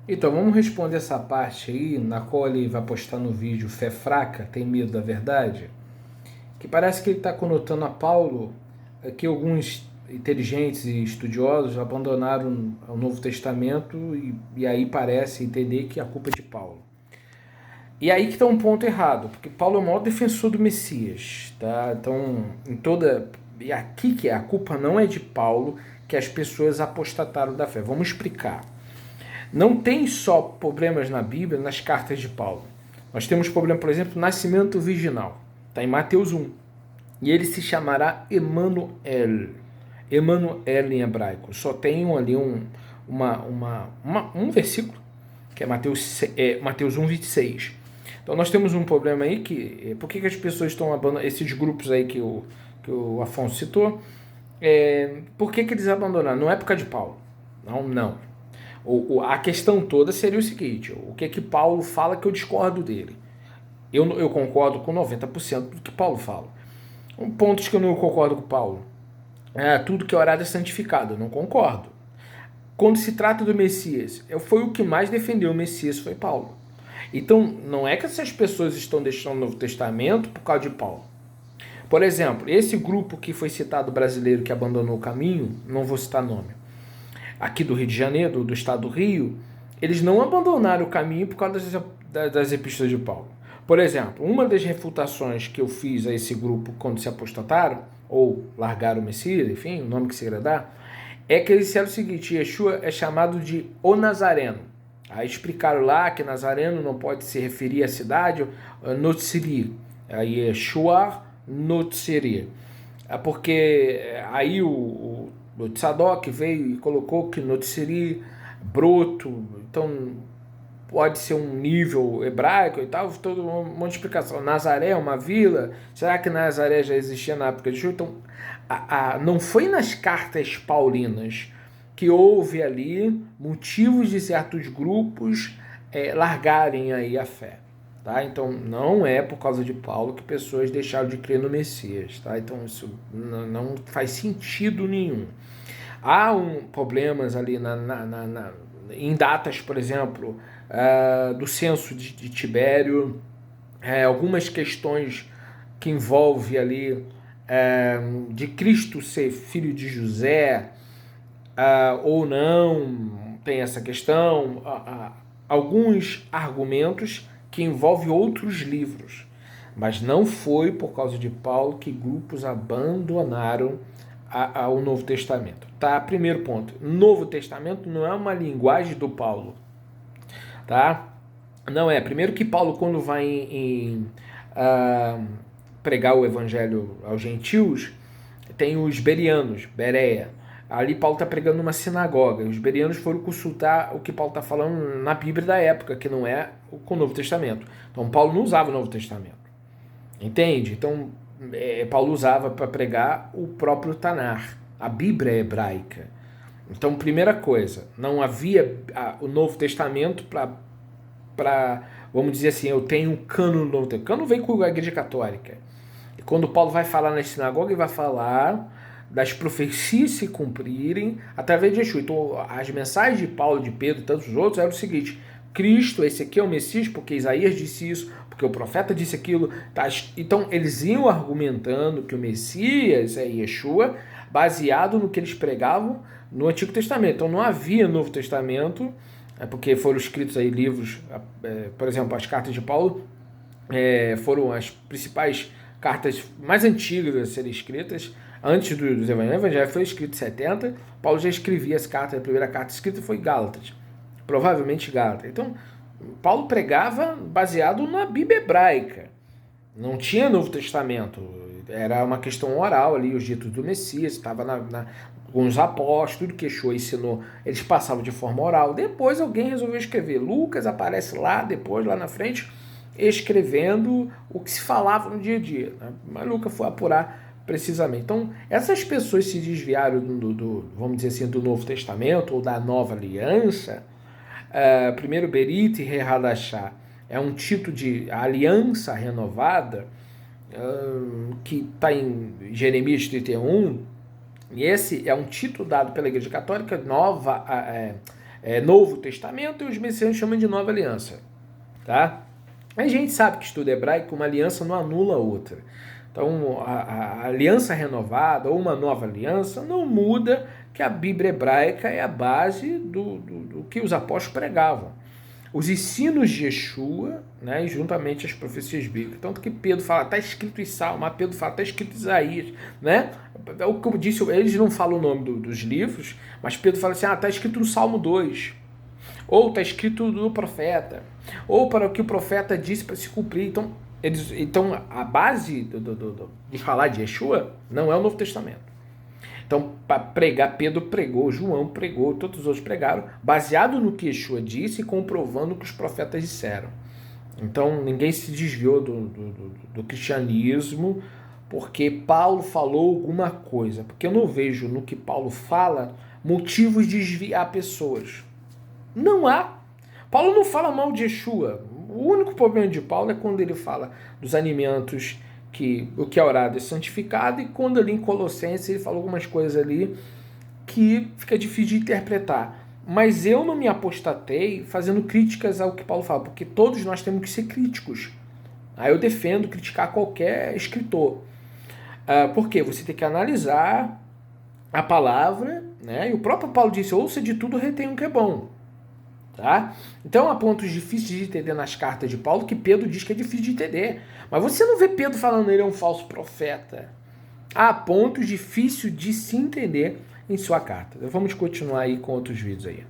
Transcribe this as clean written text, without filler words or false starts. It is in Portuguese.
Então, vamos responder essa parte aí, na qual ele vai postar no vídeo Fé Fraca, tem medo da verdade? Que parece que ele está conotando a Paulo que alguns inteligentes e estudiosos abandonaram o Novo Testamento e aí parece entender que a culpa é de Paulo. E aí que está um ponto errado, porque Paulo é o maior defensor do Messias, tá? Então, em toda... E aqui que a culpa não é de Paulo, que as pessoas apostataram da fé. Vamos explicar. Não tem só problemas na Bíblia, nas cartas de Paulo. Nós temos problema, por exemplo, nascimento virginal. Está em Mateus 1. E ele se chamará Emanuel. Emanuel em hebraico. Só tem ali um versículo, que é Mateus 1, 26. Então nós temos um problema aí que... Por que as pessoas estão abandonando esses grupos aí que o Afonso citou? Por que eles abandonaram? Não é por causa de Paulo. Não, não. A questão toda seria o seguinte: o que é que Paulo fala que eu discordo dele? Eu concordo com 90% do que Paulo fala. Pontos que eu não concordo com Paulo. Tudo que é orado é santificado. Eu não concordo. Quando se trata do Messias, foi o que mais defendeu o Messias, foi Paulo. Então, não é que essas pessoas estão deixando o Novo Testamento por causa de Paulo. Por exemplo, esse grupo que foi citado brasileiro que abandonou o caminho, não vou citar nome, aqui do Rio de Janeiro, do estado do Rio, eles não abandonaram o caminho por causa das epístolas de Paulo. Por exemplo, uma das refutações que eu fiz a esse grupo quando se apostataram, ou largaram o Messias, enfim, o nome que se queira dar, é que eles disseram o seguinte: Yeshua é chamado de o Nazareno. Aí explicaram lá que Nazareno não pode se referir à cidade, Notziri. Aí Yeshua Notziri. Porque aí o Tzadok veio e colocou que Notziri, broto, então pode ser um nível hebraico e tal, todo um monte de explicação. Nazaré é uma vila, será que Nazaré já existia na época de Yeshua? Então, não foi nas cartas paulinas que houve ali motivos de certos grupos largarem aí a fé. Tá? Então, não é por causa de Paulo que pessoas deixaram de crer no Messias. Tá? Então, isso não faz sentido nenhum. Há problemas ali em datas, por exemplo, do censo de Tibério, algumas questões que envolvem ali de Cristo ser filho de José ou não, tem essa questão, alguns argumentos que envolvem outros livros, mas não foi por causa de Paulo que grupos abandonaram o Novo Testamento. Tá? Primeiro ponto, Novo Testamento não é uma linguagem do Paulo, tá? Não é. Primeiro que Paulo, quando vai pregar o evangelho aos gentios, tem os bereanos, Bereia. Ali Paulo está pregando numa sinagoga. Os bereanos foram consultar o que Paulo está falando na Bíblia da época, que não é com o Novo Testamento. Então Paulo não usava o Novo Testamento. Entende? Então Paulo usava para pregar o próprio Tanar, a Bíblia hebraica. Então, primeira coisa, não havia o Novo Testamento para, vamos dizer assim, eu tenho um cano no Novo Testamento. O cano vem com a Igreja Católica. E quando Paulo vai falar na sinagoga, ele vai falar das profecias se cumprirem através de Yeshua. Então, as mensagens de Paulo, de Pedro e tantos outros eram o seguinte: Cristo, esse aqui é o Messias, porque Isaías disse isso, porque o profeta disse aquilo. Tá? Então, eles iam argumentando que o Messias é Yeshua, baseado no que eles pregavam no Antigo Testamento. Então, não havia Novo Testamento, porque foram escritos aí livros, por exemplo, as cartas de Paulo foram as principais cartas mais antigas a serem escritas. Antes dos Evangelhos, o Evangelho foi escrito em 70, Paulo já escrevia essa carta, a primeira carta escrita foi Gálatas, provavelmente Gálatas. Então, Paulo pregava baseado na Bíblia hebraica, não tinha Novo Testamento, era uma questão oral ali, os ditos do Messias, estava com os apóstolos, tudo que Yeshua ensinou, eles passavam de forma oral. Depois alguém resolveu escrever. Lucas aparece lá, depois, lá na frente, escrevendo o que se falava no dia a dia. Né? Mas Lucas foi apurar precisamente. Então, essas pessoas se desviaram vamos dizer assim, do Novo Testamento ou da Nova Aliança. Primeiro, Berit e Rehadashá é um título de aliança renovada que está em Jeremias 31, e esse é um título dado pela Igreja Católica, nova Novo Testamento, e os messiânicos chamam de Nova Aliança. Tá? A gente sabe que estudo hebraico, uma aliança não anula a outra. Então, a aliança renovada ou uma nova aliança não muda que a Bíblia hebraica é a base do que os apóstolos pregavam. Os ensinos de Yeshua, né, e juntamente as profecias bíblicas. Tanto que Pedro fala, está escrito em Salmo, Pedro fala, está escrito em Isaías. Né? Como disse, eles não falam o nome dos livros, mas Pedro fala assim, está escrito no Salmo 2. Ou está escrito no profeta. Ou para o que o profeta disse para se cumprir. Então a base de falar de Yeshua não é o Novo Testamento. Então, para pregar, Pedro pregou, João pregou, todos os outros pregaram, baseado no que Yeshua disse e comprovando o que os profetas disseram. Então, ninguém se desviou do cristianismo porque Paulo falou alguma coisa. Porque eu não vejo no que Paulo fala motivos de desviar pessoas. Não há. Paulo não fala mal de Yeshua. O único problema de Paulo é quando ele fala dos alimentos que o que é orado é santificado, e quando ali em Colossenses ele falou algumas coisas ali que fica difícil de interpretar. Mas eu não me apostatei fazendo críticas ao que Paulo fala, porque todos nós temos que ser críticos. Aí eu defendo criticar qualquer escritor. Porque você tem que analisar a palavra, né? E o próprio Paulo disse, ouça de tudo, retém o que é bom. Tá? Então há pontos difíceis de entender nas cartas de Paulo que Pedro diz que é difícil de entender. Mas você não vê Pedro falando que ele é um falso profeta. Há pontos difíceis de se entender em sua carta. Vamos continuar aí com outros vídeos aí.